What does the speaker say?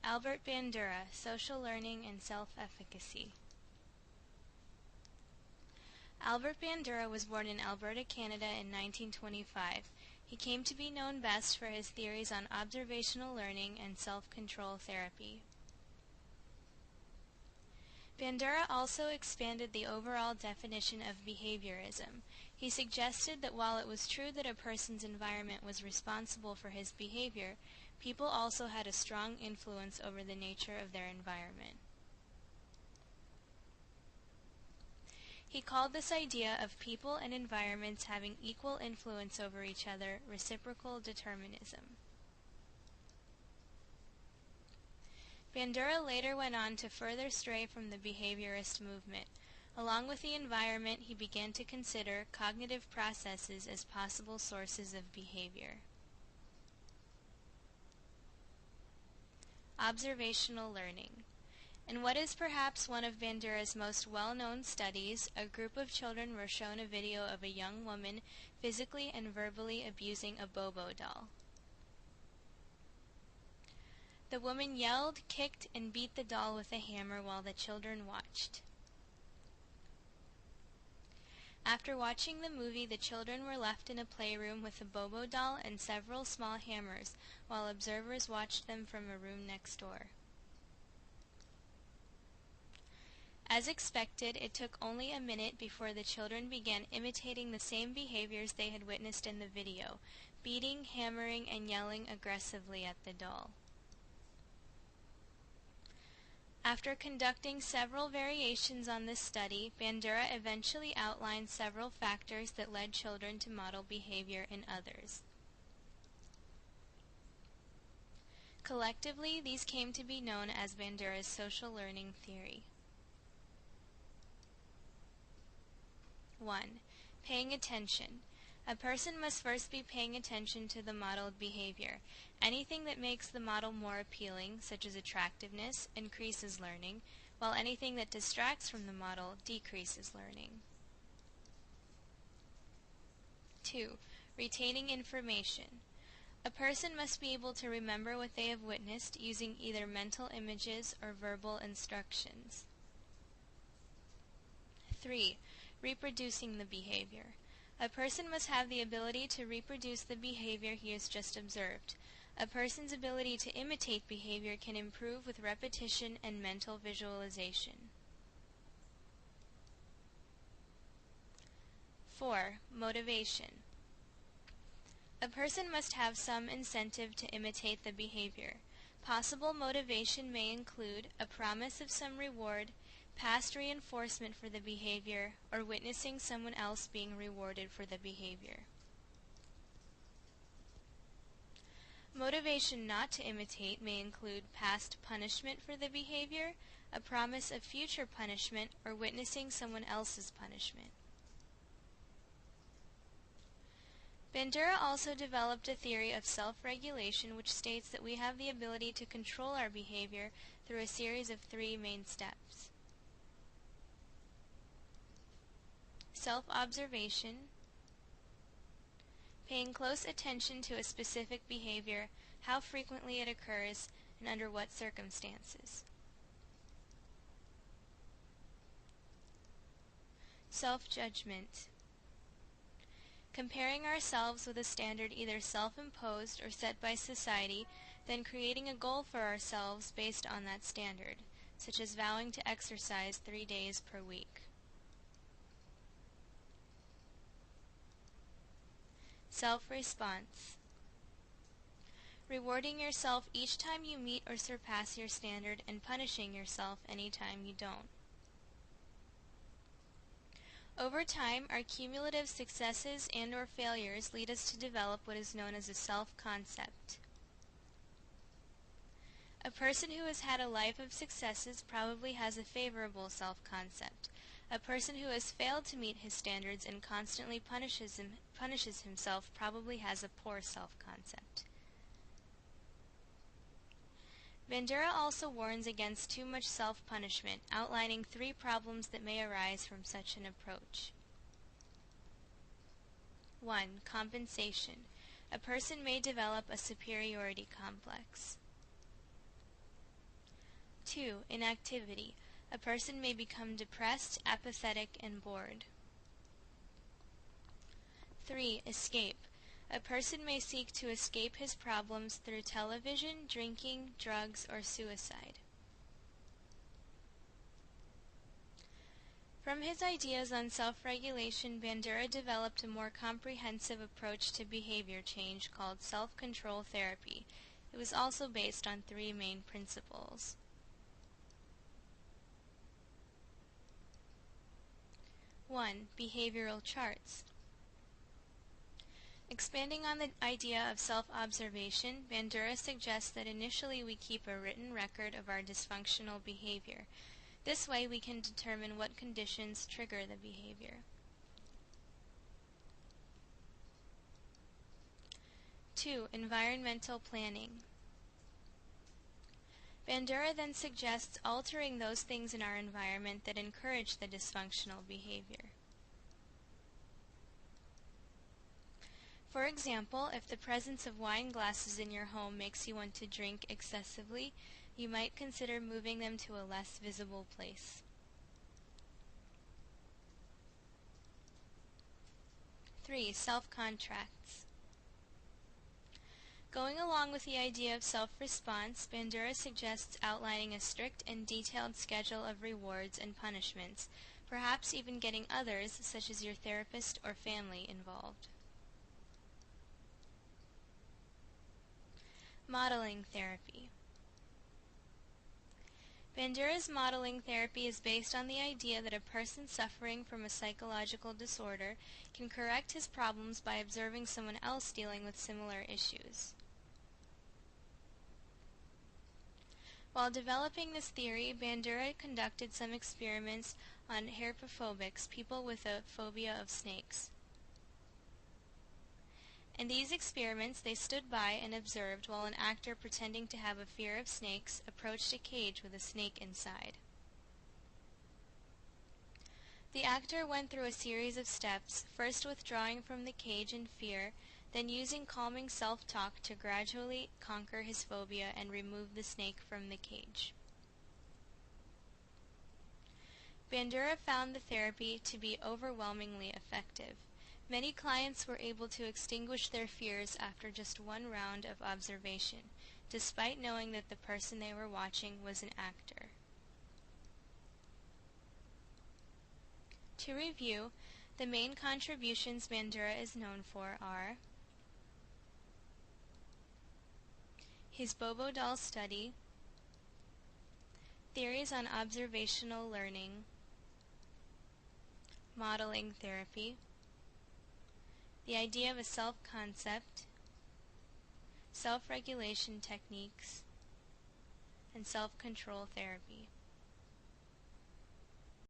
Albert Bandura, Social Learning and Self-Efficacy. Albert Bandura was born in Alberta, Canada in 1925. He came to be known best for his theories on observational learning and self-control therapy. Bandura also expanded the overall definition of behaviorism. He suggested that while it was true that a person's environment was responsible for his behavior, people also had a strong influence over the nature of their environment. He called this idea of people and environments having equal influence over each other reciprocal determinism. Bandura later went on to further stray from the behaviorist movement. Along with the environment, he began to consider cognitive processes as possible sources of behavior. Observational learning. In what is perhaps one of Bandura's most well-known studies, a group of children were shown a video of a young woman physically and verbally abusing a Bobo doll. The woman yelled, kicked, and beat the doll with a hammer while the children watched. After watching the movie, the children were left in a playroom with a Bobo doll and several small hammers, while observers watched them from a room next door. As expected, it took only a minute before the children began imitating the same behaviors they had witnessed in the video, beating, hammering, and yelling aggressively at the doll. After conducting several variations on this study, Bandura eventually outlined several factors that led children to model behavior in others. Collectively, these came to be known as Bandura's social learning theory. 1. Paying attention. A person must first be paying attention to the modeled behavior. Anything that makes the model more appealing, such as attractiveness, increases learning, while anything that distracts from the model decreases learning. 2. Retaining information. A person must be able to remember what they have witnessed using either mental images or verbal instructions. 3. Reproducing the behavior. A person must have the ability to reproduce the behavior he has just observed. A person's ability to imitate behavior can improve with repetition and mental visualization. 4. Motivation. A person must have some incentive to imitate the behavior. Possible motivation may include a promise of some reward, past reinforcement for the behavior, or witnessing someone else being rewarded for the behavior. Motivation not to imitate may include past punishment for the behavior, a promise of future punishment, or witnessing someone else's punishment. Bandura also developed a theory of self-regulation which states that we have the ability to control our behavior through a series of 3 main steps. Self-observation, paying close attention to a specific behavior, how frequently it occurs, and under what circumstances. Self-judgment, comparing ourselves with a standard either self-imposed or set by society, then creating a goal for ourselves based on that standard, such as vowing to exercise 3 days per week. Self-response, rewarding yourself each time you meet or surpass your standard and punishing yourself any time you don't. Over time, our cumulative successes and/or failures lead us to develop what is known as a self-concept. A person who has had a life of successes probably has a favorable self-concept. A person who has failed to meet his standards and constantly punishes himself probably has a poor self-concept. Bandura also warns against too much self-punishment, outlining 3 problems that may arise from such an approach. 1. Compensation. A person may develop a superiority complex. 2. Inactivity. A person may become depressed, apathetic, and bored. 3. Escape. A person may seek to escape his problems through television, drinking, drugs, or suicide. From his ideas on self-regulation, Bandura developed a more comprehensive approach to behavior change called self-control therapy. It was also based on 3 main principles. 1. Behavioral charts. Expanding on the idea of self-observation, Bandura suggests that initially we keep a written record of our dysfunctional behavior. This way we can determine what conditions trigger the behavior. 2. Environmental planning. Bandura then suggests altering those things in our environment that encourage the dysfunctional behavior. For example, if the presence of wine glasses in your home makes you want to drink excessively, you might consider moving them to a less visible place. 3. Self-contracts. Going along with the idea of self-response, Bandura suggests outlining a strict and detailed schedule of rewards and punishments, perhaps even getting others, such as your therapist or family, involved. Modeling therapy. Bandura's modeling therapy is based on the idea that a person suffering from a psychological disorder can correct his problems by observing someone else dealing with similar issues. While developing this theory, Bandura conducted some experiments on herpetophobics, people with a phobia of snakes. In these experiments, they stood by and observed while an actor pretending to have a fear of snakes approached a cage with a snake inside. The actor went through a series of steps, first withdrawing from the cage in fear, then using calming self-talk to gradually conquer his phobia and remove the snake from the cage. Bandura found the therapy to be overwhelmingly effective. Many clients were able to extinguish their fears after just one round of observation, despite knowing that the person they were watching was an actor. To review, the main contributions Bandura is known for are his Bobo doll study, theories on observational learning, modeling therapy, the idea of a self-concept, self-regulation techniques, and self-control therapy.